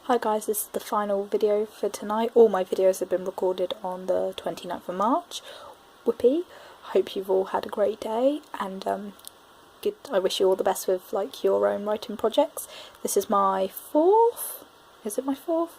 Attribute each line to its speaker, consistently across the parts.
Speaker 1: Hi guys, this is the final video for tonight. All my videos have been recorded on the 29th of March. Whoopee. Hope you've all had a great day, and I wish you all the best with like your own writing projects. This is my fourth? Is it my fourth?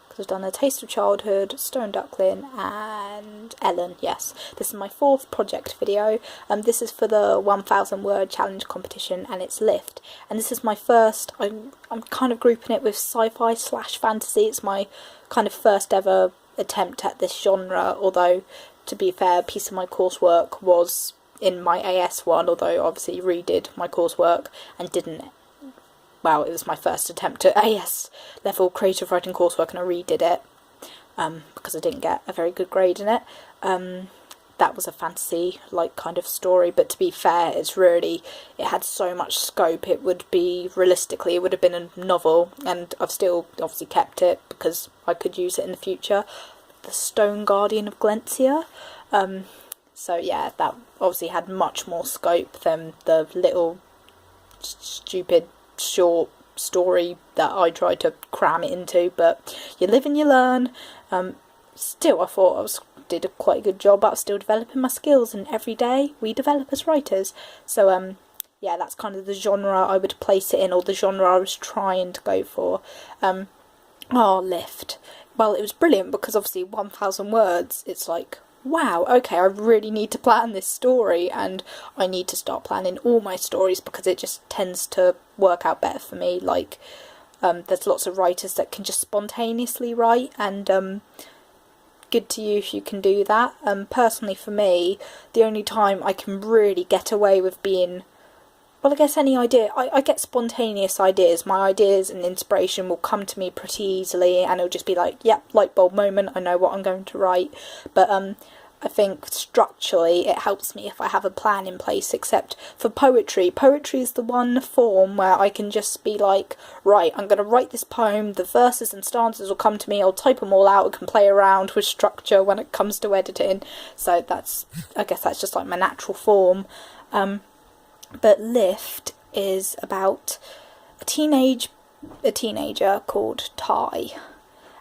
Speaker 1: Because I've done A Taste of Childhood, Stone Duckling and Ellen. Yes, this is my fourth project video. This is for the 1,000 word challenge competition, and it's Lift. And this is my first, I'm kind of grouping it with sci-fi / fantasy. It's my kind of first ever attempt at this genre, although to be fair, a piece of my coursework was in my AS one, although obviously redid my coursework and didn't. Well, it was my first attempt at AS level creative writing coursework, and I redid it because I didn't get a very good grade in it. That was a fantasy like kind of story, but to be fair, it had so much scope. It would have been a novel, and I've still obviously kept it because I could use it in the future. The Stone Guardian of Glencia. So yeah, that obviously had much more scope than the little stupid short story that I tried to cram it into, but you live and you learn. Still, I thought did a quite a good job, but I'm still developing my skills, and every day we develop as writers. So yeah, that's kind of the genre I would place it in, or the genre I was trying to go for. Lift. Well, it was brilliant because obviously 1,000 words, it's like, wow, okay, I really need to plan this story, and I need to start planning all my stories because it just tends to work out better for me. Like, there's lots of writers that can just spontaneously write, and good to you if you can do that. Personally for me, the only time I can really get away with being, well, I guess any idea, I get spontaneous ideas. My ideas and inspiration will come to me pretty easily, and it'll just be like, yep, light bulb moment, I know what I'm going to write. But I think structurally it helps me if I have a plan in place, except for poetry. Poetry is the one form where I can just be like, right, I'm going to write this poem, the verses and stanzas will come to me, I'll type them all out, I can play around with structure when it comes to editing. So I guess that's just like my natural form. But Lift is about a teenager called Ty,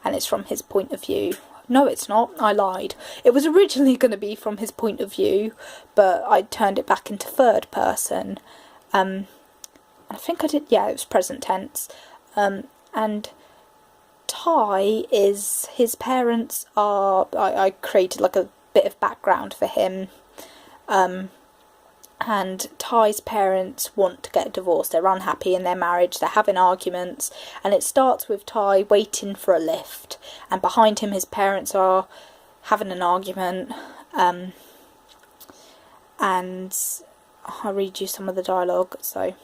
Speaker 1: and it's from his point of view. No, it's not. I lied. It was originally going to be from his point of view, but I turned it back into third person. I think I did. Yeah, it was present tense. And Ty his parents are. I created like a bit of background for him. And Ty's parents want to get a divorce. They're unhappy in their marriage, they're having arguments, and it starts with Ty waiting for a lift, and behind him his parents are having an argument, and I'll read you some of the dialogue. So,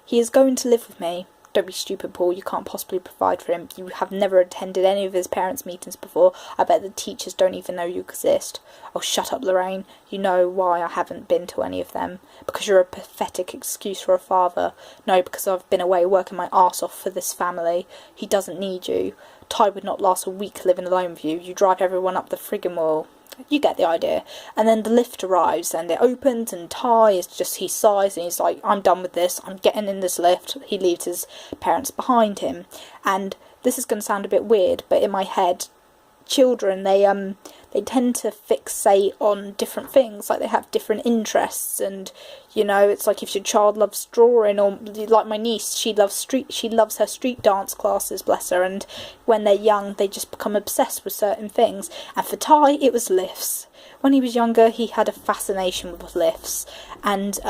Speaker 1: he is going to live with me. Don't be stupid, Paul, you can't possibly provide for him. You have never attended any of his parents' meetings before. I bet the teachers don't even know you exist. Oh, shut up, Lorraine. You know why I haven't been to any of them. Because you're a pathetic excuse for a father. No, because I've been away working my arse off for this family. He doesn't need you. Ty would not last a week living alone with you. You drive everyone up the friggin' wall. You get the idea. And then the lift arrives, and it opens, and Ty he sighs, and he's like, I'm done with this, I'm getting in this lift. He leaves his parents behind him. And this is going to sound a bit weird, but in my head, children, they tend to fixate on different things, like they have different interests, and you know, it's like if your child loves drawing, or like my niece, she loves her street dance classes, bless her, and when they're young they just become obsessed with certain things. And for Ty, it was lifts. When he was younger, he had a fascination with lifts, and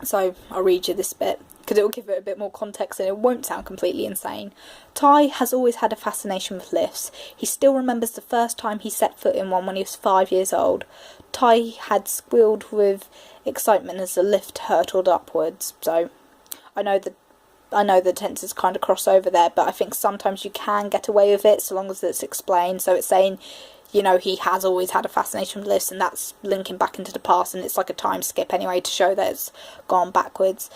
Speaker 1: so I'll read you this bit because it will give it a bit more context and it won't sound completely insane. Ty has always had a fascination with lifts. He still remembers the first time he set foot in one when he was 5 years old. Ty had squealed with excitement as the lift hurtled upwards. So I know the tenses kind of cross over there, but I think sometimes you can get away with it so long as it's explained. So it's saying, you know, he has always had a fascination with lifts, and that's linking back into the past, and it's like a time skip anyway to show that it's gone backwards.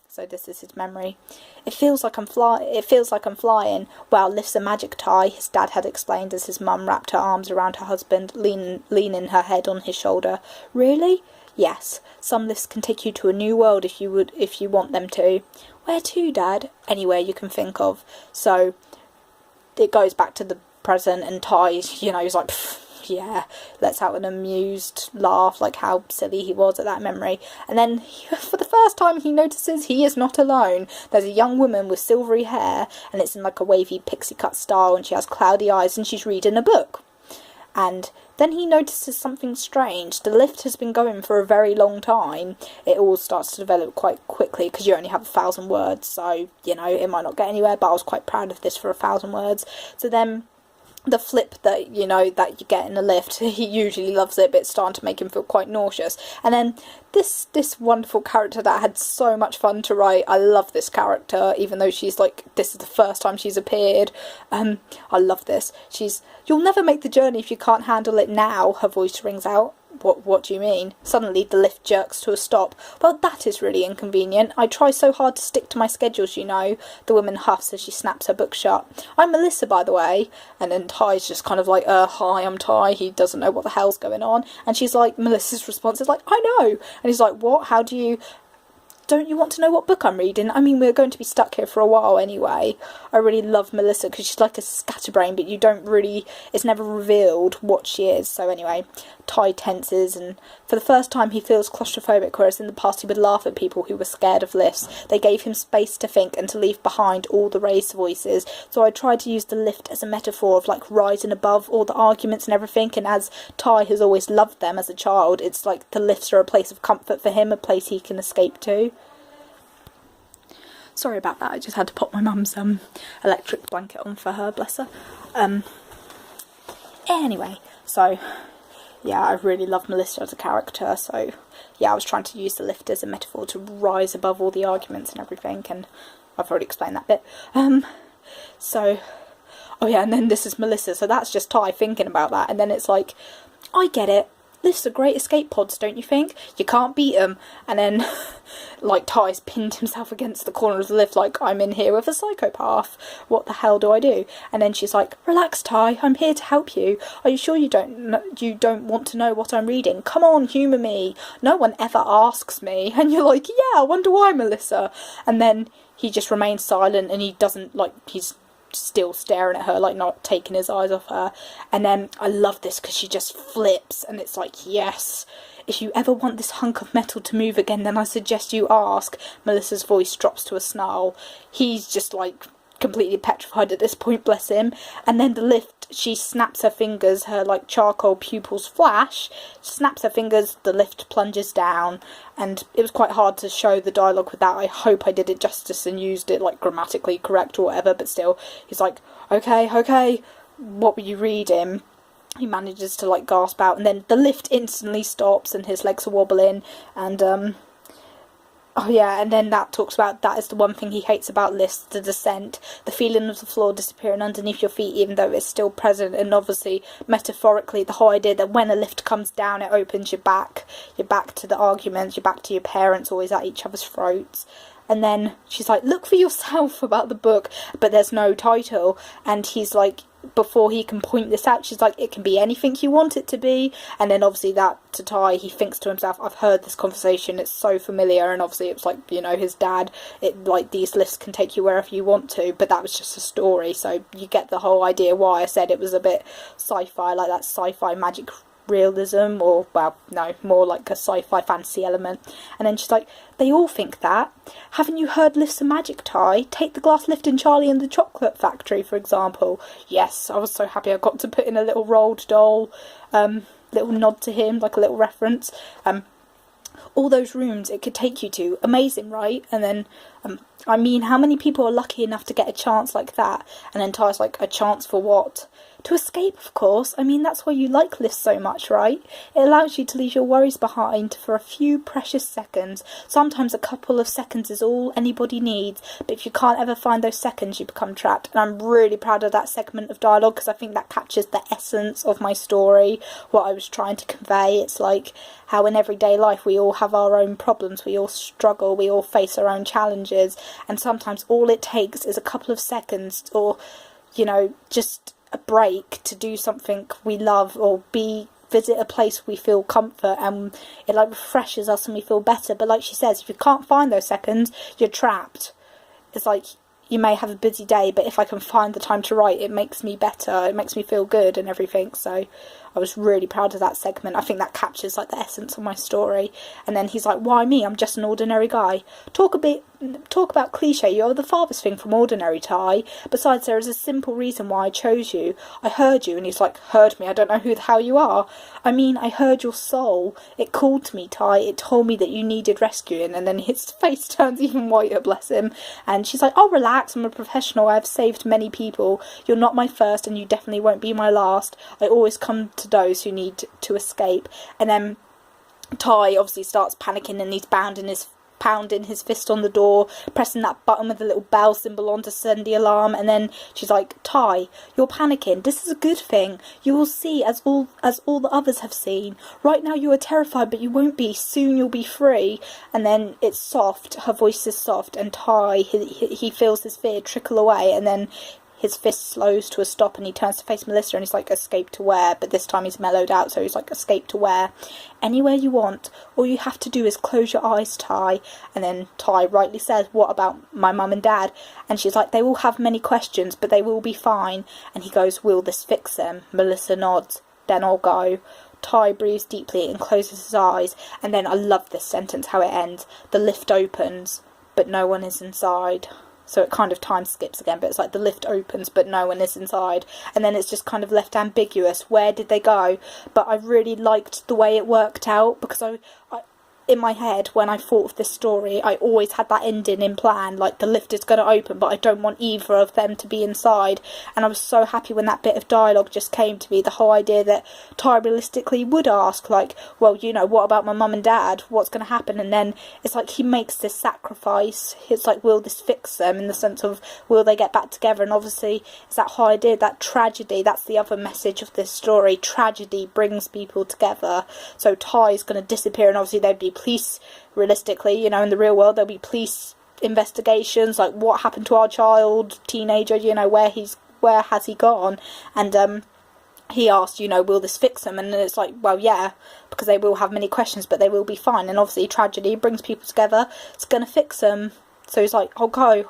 Speaker 1: So this is his memory. It feels like I'm flying. Wow, lifts are magic, Ty, his dad had explained as his mum wrapped her arms around her husband, leaning her head on his shoulder. Really? Yes, some lifts can take you to a new world if you want them to. Where to, Dad? Anywhere you can think of. So it goes back to the present, and Ty's, he's like, yeah, lets out an amused laugh, like how silly he was at that memory. And then, for the first time, he notices he is not alone. There's a young woman with silvery hair, and it's in like a wavy pixie cut style, and she has cloudy eyes, and she's reading a book. And then he notices something strange. The lift has been going for a very long time. It all starts to develop quite quickly because you only have 1,000 words, so, it might not get anywhere, but I was quite proud of this for 1,000 words. So then the flip that that you get in the lift, he usually loves it, but it's starting to make him feel quite nauseous. And then this wonderful character that I had so much fun to write. I love this character, even though she's like, this is the first time she's appeared. I love this. You'll never make the journey if you can't handle it now, her voice rings out. What do you mean? Suddenly the lift jerks to a stop. Well, that is really inconvenient. I try so hard to stick to my schedules, The woman huffs as she snaps her book shut. I'm Melissa, by the way. And then Ty's just kind of like, hi, I'm Ty. He doesn't know what the hell's going on. And she's like, Melissa's response is like, I know. And he's like, what? Don't you want to know what book I'm reading? I mean, we're going to be stuck here for a while anyway. I really love Melissa because she's like a scatterbrain, but it's never revealed what she is. So anyway, Ty tenses, and for the first time he feels claustrophobic, whereas in the past he would laugh at people who were scared of lifts. They gave him space to think and to leave behind all the raised voices. So I tried to use the lift as a metaphor of like rising above all the arguments and everything, and as Ty has always loved them as a child, it's like the lifts are a place of comfort for him, a place he can escape to. Sorry about that, I just had to pop my mum's electric blanket on for her, bless her. Anyway, so yeah, I really love Melissa as a character, so yeah, I was trying to use the lift as a metaphor to rise above all the arguments and everything, and I've already explained that bit. So, oh yeah, and then this is Melissa, so that's just Ty thinking about that, and then it's like, I get it. Lifts are great escape pods, don't you think? You can't beat them. And then, like, Ty's pinned himself against the corner of the lift like, I'm in here with a psychopath. What the hell do I do? And then she's like, relax, Ty, I'm here to help you. Are you sure you don't want to know what I'm reading? Come on, humour me. No one ever asks me. And you're like, yeah, I wonder why, Melissa. And then he just remains silent, and he doesn't, like, he's still staring at her, like not taking his eyes off her. And then I love this because she just flips, and it's like, yes, if you ever want this hunk of metal to move again, then I suggest you ask. Melissa's voice drops to a snarl. He's just like completely petrified at this point, bless him. And then the lift, she snaps her fingers, her like charcoal pupils flash, snaps her fingers, the lift plunges down. And it was quite hard to show the dialogue with that. I hope I did it justice and used it like grammatically correct or whatever, but still, he's like, okay, what were you reading? He manages to like gasp out, and then the lift instantly stops and his legs are wobbling, and oh yeah, and then that talks about, that is the one thing he hates about lifts, the descent, the feeling of the floor disappearing underneath your feet even though it's still present, and obviously, metaphorically, the whole idea that when a lift comes down, it opens your back to the arguments, you're back to your parents, always at each other's throats. And then she's like, look for yourself about the book, but there's no title, and he's like, before he can point this out, she's like, it can be anything you want it to be. And then obviously that to Ty, he thinks to himself, I've heard this conversation, it's so familiar. And obviously it was like, his dad, it like, these lists can take you wherever you want to, but that was just a story. So you get the whole idea why I said it was a bit sci-fi, like that sci-fi magic realism, or well, no, more like a sci-fi fantasy element. And then she's like, they all think that. Haven't you heard lifts are magic, Ty? Take the glass lift in Charlie and the Chocolate Factory, for example. Yes, I was so happy I got to put in a little rolled doll little nod to him, like a little reference. All those rooms it could take you to, amazing, right? And then I mean, how many people are lucky enough to get a chance like that? And then Ty's like, a chance for what? To escape, of course. I mean, that's why you like lifts so much, right? It allows you to leave your worries behind for a few precious seconds. Sometimes a couple of seconds is all anybody needs, but if you can't ever find those seconds, you become trapped. And I'm really proud of that segment of dialogue because I think that captures the essence of my story, what I was trying to convey. It's like how in everyday life we all have our own problems, we all struggle, we all face our own challenges, and sometimes all it takes is a couple of seconds or, just a break to do something we love or be visit a place we feel comfort, and it like refreshes us and we feel better. But like she says, if you can't find those seconds, you're trapped. It's like, you may have a busy day, but if I can find the time to write, it makes me better, it makes me feel good and everything. So I was really proud of that segment. I think that captures like the essence of my story. And then he's like, why me? I'm just an ordinary guy. Talk about cliche. You're the farthest thing from ordinary, Ty. Besides, there is a simple reason why I chose you. I heard you. And he's like, heard me? I don't know who the hell you are. I mean, I heard your soul. It called to me, Ty. It told me that you needed rescuing. And then his face turns even whiter, bless him. And she's like, oh, relax. I'm a professional. I've saved many people. You're not my first, and you definitely won't be my last. I always come to those who need to escape. And then Ty obviously starts panicking, and he's pounding his fist on the door, pressing that button with the little bell symbol on to send the alarm. And then she's like, Ty, you're panicking. This is a good thing. You will see, as all the others have seen. Right now you are terrified, but you won't be. Soon you'll be free. And then it's soft. Her voice is soft, and Ty, he feels his fear trickle away, and then his fist slows to a stop, and he turns to face Melissa, and he's like, escape to where? But this time he's mellowed out, so he's like, escape to where? Anywhere you want. All you have to do is close your eyes, Ty. And then Ty rightly says, what about my mum and dad? And she's like, they will have many questions, but they will be fine. And he goes, will this fix them? Melissa nods. Then I'll go. Ty breathes deeply and closes his eyes. And then I love this sentence, how it ends. The lift opens, but no one is inside. So it kind of time skips again, but it's like the lift opens but no one is inside, and then it's just kind of left ambiguous. Where did they go? But I really liked the way it worked out, because I in my head, when I thought of this story, I always had that ending in plan, like the lift is going to open, but I don't want either of them to be inside. And I was so happy when that bit of dialogue just came to me, the whole idea that Ty realistically would ask, like, well, you know, what about my mum and dad? What's going to happen? And then it's like he makes this sacrifice. It's like, will this fix them, in the sense of, will they get back together? And obviously it's that whole idea, that tragedy, that's the other message of this story. Tragedy brings people together. So Ty's going to disappear, and obviously they'd be police, realistically, you know, in the real world there'll be police investigations, like what happened to our child, teenager, you know, where has he gone? And he asked, you know, will this fix them? And it's like, well, yeah, because they will have many questions, but they will be fine. And obviously tragedy brings people together, it's going to fix them. So he's like, I'll go.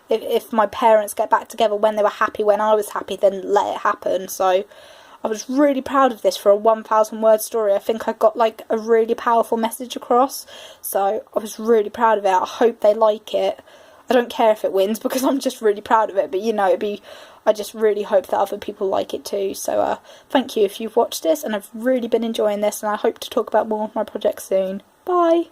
Speaker 1: If my parents get back together when they were happy, when I was happy, then let it happen. So I was really proud of this for a 1,000 word story. I think I got like a really powerful message across, so I was really proud of it. I hope they like it. I don't care if it wins, because I'm just really proud of it, but you know, I just really hope that other people like it too. So thank you if you've watched this, and I've really been enjoying this, and I hope to talk about more of my projects soon. Bye!